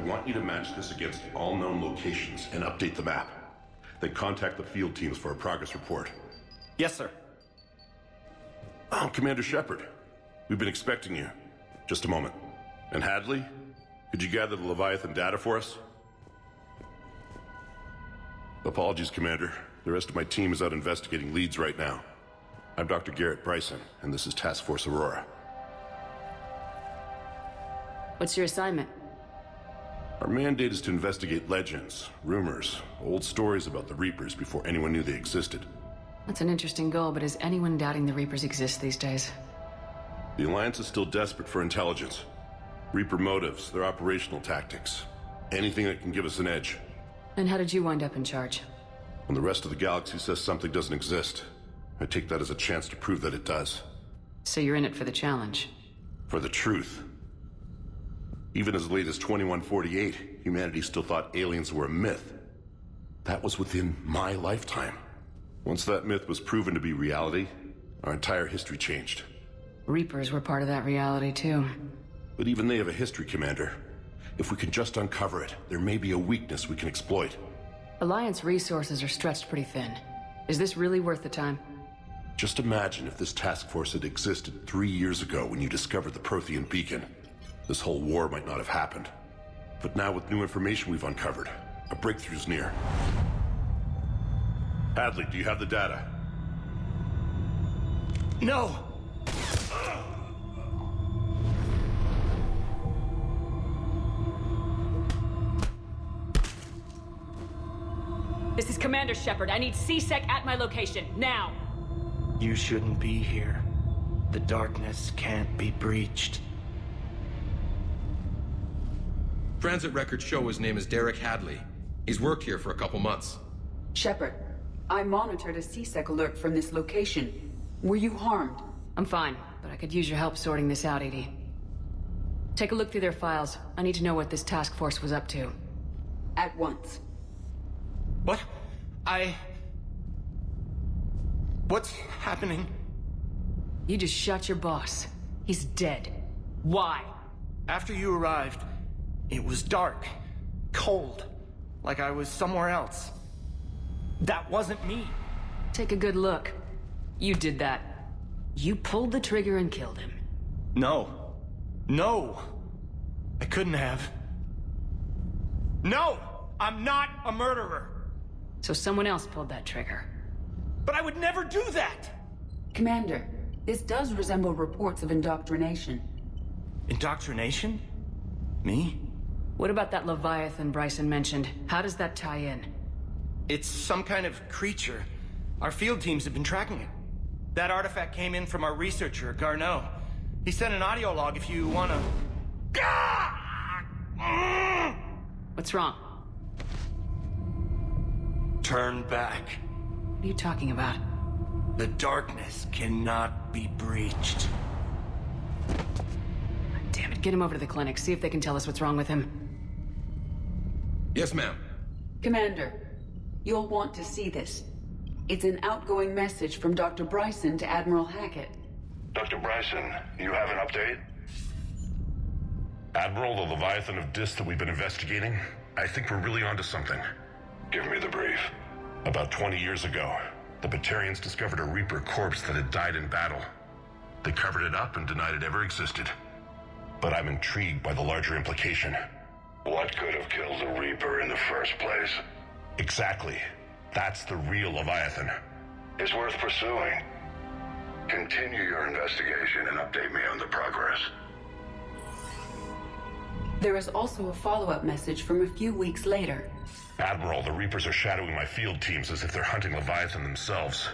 want you to match this against all known locations and update the map. Then contact the field teams for a progress report. Yes, sir. Oh, Commander Shepard. We've been expecting you. Just a moment. And Hadley? Could you gather the Leviathan data for us? Apologies, Commander. The rest of my team is out investigating leads right now. I'm Dr. Bryson, and this is Task Force Aurora. What's your assignment? Our mandate is to investigate legends, rumors, old stories about the Reapers before anyone knew they existed. That's an interesting goal, but is anyone doubting the Reapers exist these days? The Alliance is still desperate for intelligence. Reaper motives, their operational tactics. Anything that can give us an edge. And how did you wind up in charge? When the rest of the galaxy says something doesn't exist, I take that as a chance to prove that it does. So you're in it for the challenge? For the truth. Even as late as 2148, humanity still thought aliens were a myth. That was within my lifetime. Once that myth was proven to be reality, our entire history changed. Reapers were part of that reality, too. But even they have a history, Commander. If we can just uncover it, there may be a weakness we can exploit. Alliance resources are stretched pretty thin. Is this really worth the time? Just imagine if this task force had existed 3 years ago when you discovered the Prothean beacon. This whole war might not have happened. But now with new information we've uncovered, a breakthrough's near. Hadley, do you have the data? No! This is Commander Shepard. I need C-Sec at my location, now! You shouldn't be here. The darkness can't be breached. Transit records show his name is Derek Hadley. He's worked here for a couple months. Shepard, I monitored a C-Sec alert from this location. Were you harmed? I'm fine, but I could use your help sorting this out, EDI. Take a look through their files. I need to know what this task force was up to. At once. What? What's happening? You just shot your boss. He's dead. Why? After you arrived, it was dark, cold, like I was somewhere else. That wasn't me. Take a good look. You did that. You pulled the trigger and killed him. No. No! I couldn't have. No! I'm not a murderer! So someone else pulled that trigger. But I would never do that! Commander, this does resemble reports of indoctrination. Indoctrination? Me? What about that Leviathan Bryson mentioned? How does that tie in? It's some kind of creature. Our field teams have been tracking it. That artifact came in from our researcher, Garneau. He sent an audio log if you wanna... What's wrong? Turn back. What are you talking about? The darkness cannot be breached. Damn it, get him over to the clinic. See if they can tell us what's wrong with him. Yes, ma'am. Commander, you'll want to see this. It's an outgoing message from Dr. Bryson to Admiral Hackett. Dr. Bryson, you have an update? Admiral, the Leviathan of Dis that we've been investigating, I think we're really onto something. Give me the brief. About 20 years ago, the Batarians discovered a Reaper corpse that had died in battle. They covered it up and denied it ever existed. But I'm intrigued by the larger implication. What could have killed the Reaper in the first place? Exactly. That's the real Leviathan. It's worth pursuing. Continue your investigation and update me on the progress. There is also a follow-up message from a few weeks later. Admiral, the Reapers are shadowing my field teams as if they're hunting Leviathan themselves.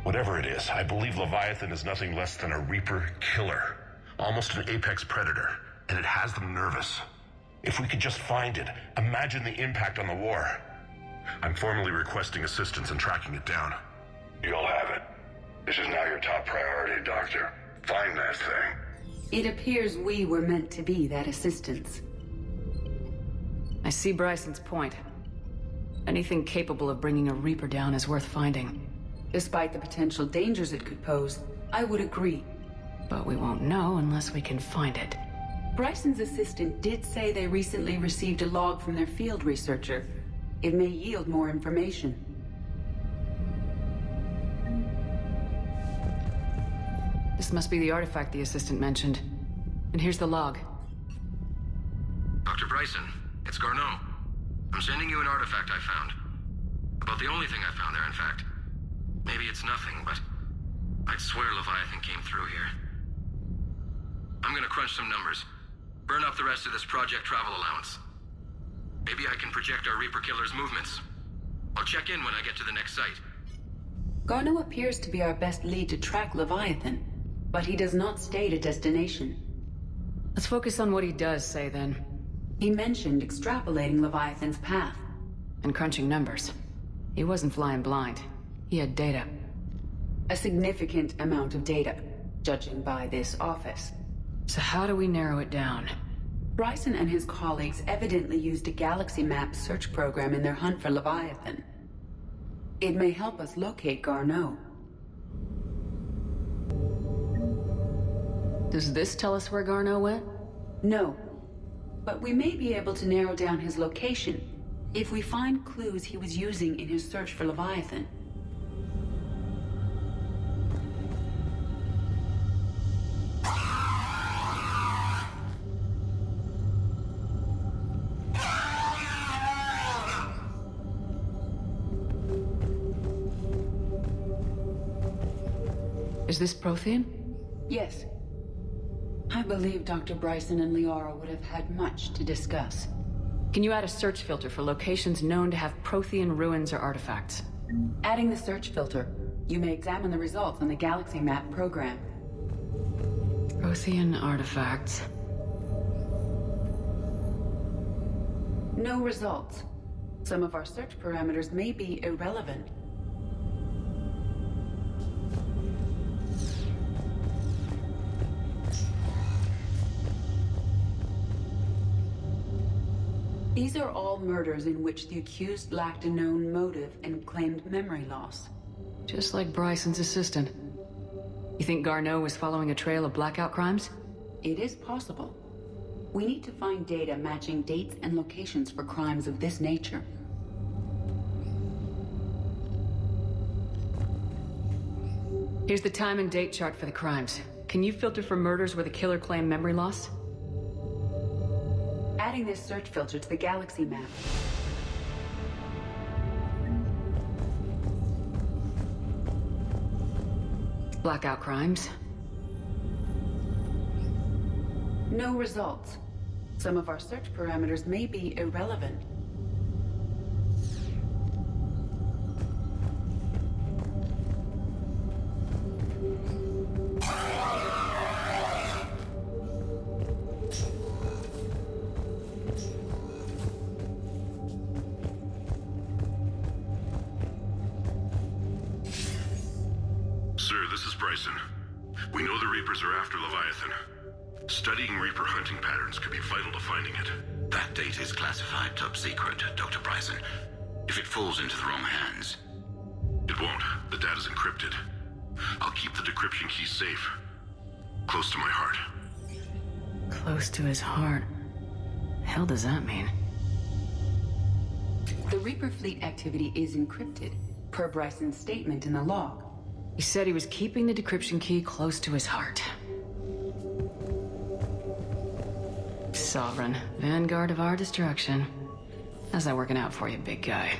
Whatever it is, I believe Leviathan is nothing less than a Reaper killer. Almost an apex predator, and it has them nervous. If we could just find it, imagine the impact on the war. I'm formally requesting assistance in tracking it down. You'll have it. This is now your top priority, Doctor. Find that thing. It appears we were meant to be that assistance. I see Bryson's point. Anything capable of bringing a Reaper down is worth finding. Despite the potential dangers it could pose, I would agree. But we won't know unless we can find it. Bryson's assistant did say they recently received a log from their field researcher. It may yield more information. This must be the artifact the assistant mentioned. And here's the log. Dr. Bryson, it's Garneau. I'm sending you an artifact I found. About the only thing I found there, in fact. Maybe it's nothing, but I'd swear Leviathan came through here. I'm gonna crunch some numbers. Burn up the rest of this project travel allowance. Maybe I can project our Reaper Killer's movements. I'll check in when I get to the next site. Garneau appears to be our best lead to track Leviathan, but he does not state a destination. Let's focus on what he does say, then. He mentioned extrapolating Leviathan's path. And crunching numbers. He wasn't flying blind. He had data. A significant amount of data, judging by this office. So how do we narrow it down? Bryson and his colleagues evidently used a galaxy map search program in their hunt for Leviathan. It may help us locate Garneau. Does this tell us where Garneau went? No, but we may be able to narrow down his location if we find clues he was using in his search for Leviathan. Is this Prothean? Yes. I believe Dr. Bryson and Leora would have had much to discuss. Can you add a search filter for locations known to have Prothean ruins or artifacts? Adding the search filter, you may examine the results on the galaxy map program. Prothean artifacts. No results. Some of our search parameters may be irrelevant. These are all murders in which the accused lacked a known motive and claimed memory loss. Just like Bryson's assistant. You think Garneau was following a trail of blackout crimes? It is possible. We need to find data matching dates and locations for crimes of this nature. Here's the time and date chart for the crimes. Can you filter for murders where the killer claimed memory loss? Adding this search filter to the galaxy map. Blackout crimes. No results. Some of our search parameters may be irrelevant. Sir, this is Bryson. We know the Reapers are after Leviathan. Studying Reaper hunting patterns could be vital to finding it. That data is classified top secret, Dr. Bryson. If it falls into the wrong hands... It won't. The data's encrypted. I'll keep the decryption key safe. Close to my heart. Close to his heart. The hell does that mean? The Reaper fleet activity is encrypted, per Bryson's statement in the log. He said he was keeping the decryption key close to his heart. Sovereign, vanguard of our destruction. How's that working out for you, big guy?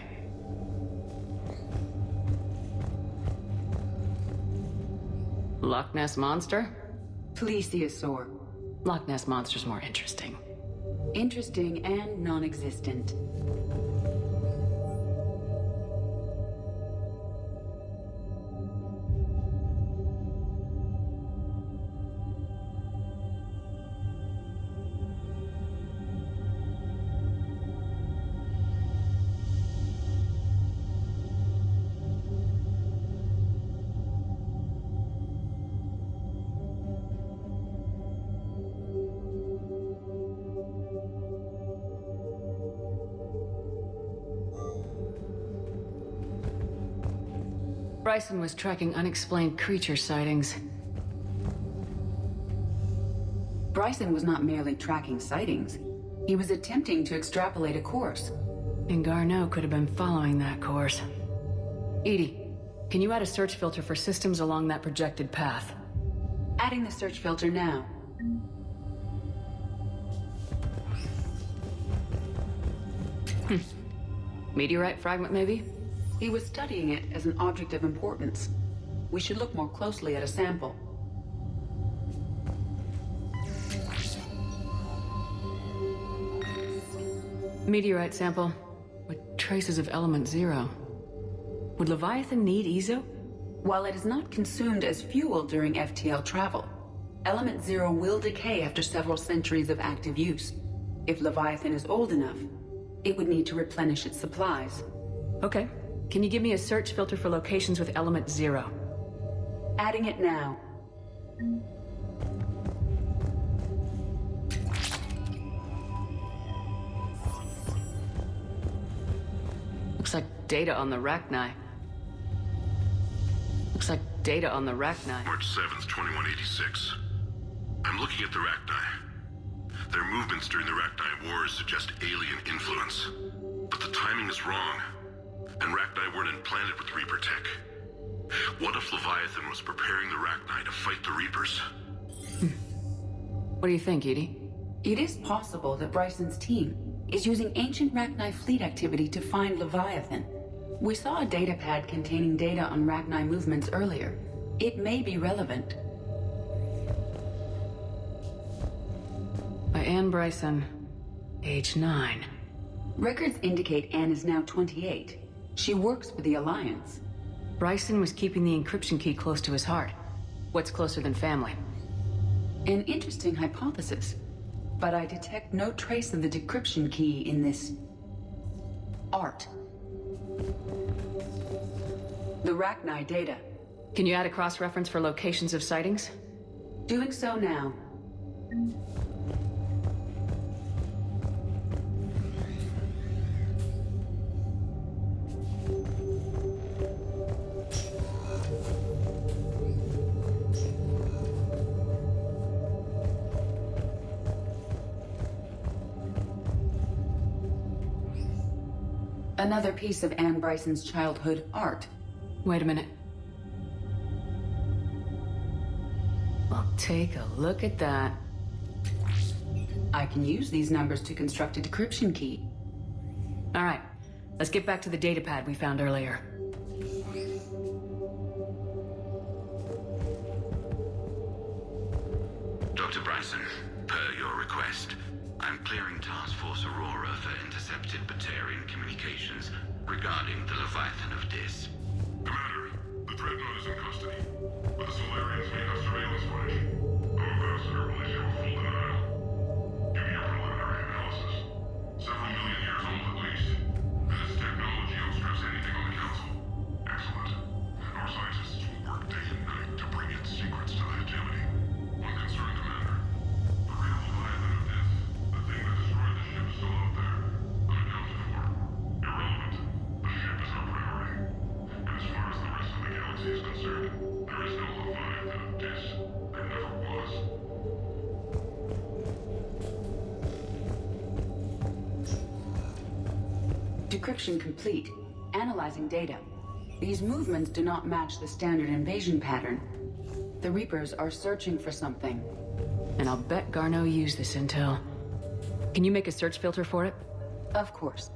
Loch Ness Monster? Plesiosaur. Loch Ness Monster's more interesting. Interesting and non-existent. Bryson was tracking unexplained creature sightings. Bryson was not merely tracking sightings. He was attempting to extrapolate a course. And Garneau could have been following that course. Edie, can you add a search filter for systems along that projected path? Adding the search filter now. Meteorite fragment, maybe? He was studying it as an object of importance. We should look more closely at a sample. Meteorite sample with traces of element 0. Would Leviathan need EZO? While it is not consumed as fuel during FTL travel, element 0 will decay after several centuries of active use. If Leviathan is old enough, it would need to replenish its supplies. Okay. Can you give me a search filter for locations with element 0? Adding it now. Looks like data on the Rachni. March 7th, 2186. I'm looking at the Rachni. Their movements during the Rachni Wars suggest alien influence. But the timing is wrong. And Rachni weren't implanted with Reaper tech. What if Leviathan was preparing the Rachni to fight the Reapers? What do you think, Edie? It is possible that Bryson's team is using ancient Rachni fleet activity to find Leviathan. We saw a data pad containing data on Rachni movements earlier. It may be relevant. By Anne Bryson, age 9. Records indicate Anne is now 28. She works for the Alliance. Bryson was keeping the encryption key close to his heart. What's closer than family? An interesting hypothesis, but I detect no trace of the decryption key in this art. The Rachni data. Can you add a cross-reference for locations of sightings? Doing so now. Another piece of Anne Bryson's childhood art. Wait a minute. Well, take a look at that. I can use these numbers to construct a decryption key. All right, let's get back to the data pad we found earlier. Dr. Bryson, per your request, I'm clearing Task Force Aurora for intercepted Batarian communications regarding the Leviathan of Dis. Commander, the Dreadnought is in custody, but the Solarians may have surveillance footage. Our ambassador will issue a full denial. Give me a preliminary analysis. Several million years old at least. This technology outstrips anything on the Council. Excellent. Our scientists will work day and night to bring its secrets to the hegemony. One concern, Commander. The real Leviathan of Dis, the thing that destroyed the ship, is still out there. Unaccounted for. Irrelevant. The ship is our priority. And as far as the rest of the galaxy is concerned, there is no Leviathan of Dis. There never was. Decryption complete. Analyzing data. These movements do not match the standard invasion pattern. The Reapers are searching for something. And I'll bet Garneau used this intel. Can you make a search filter for it? Of course.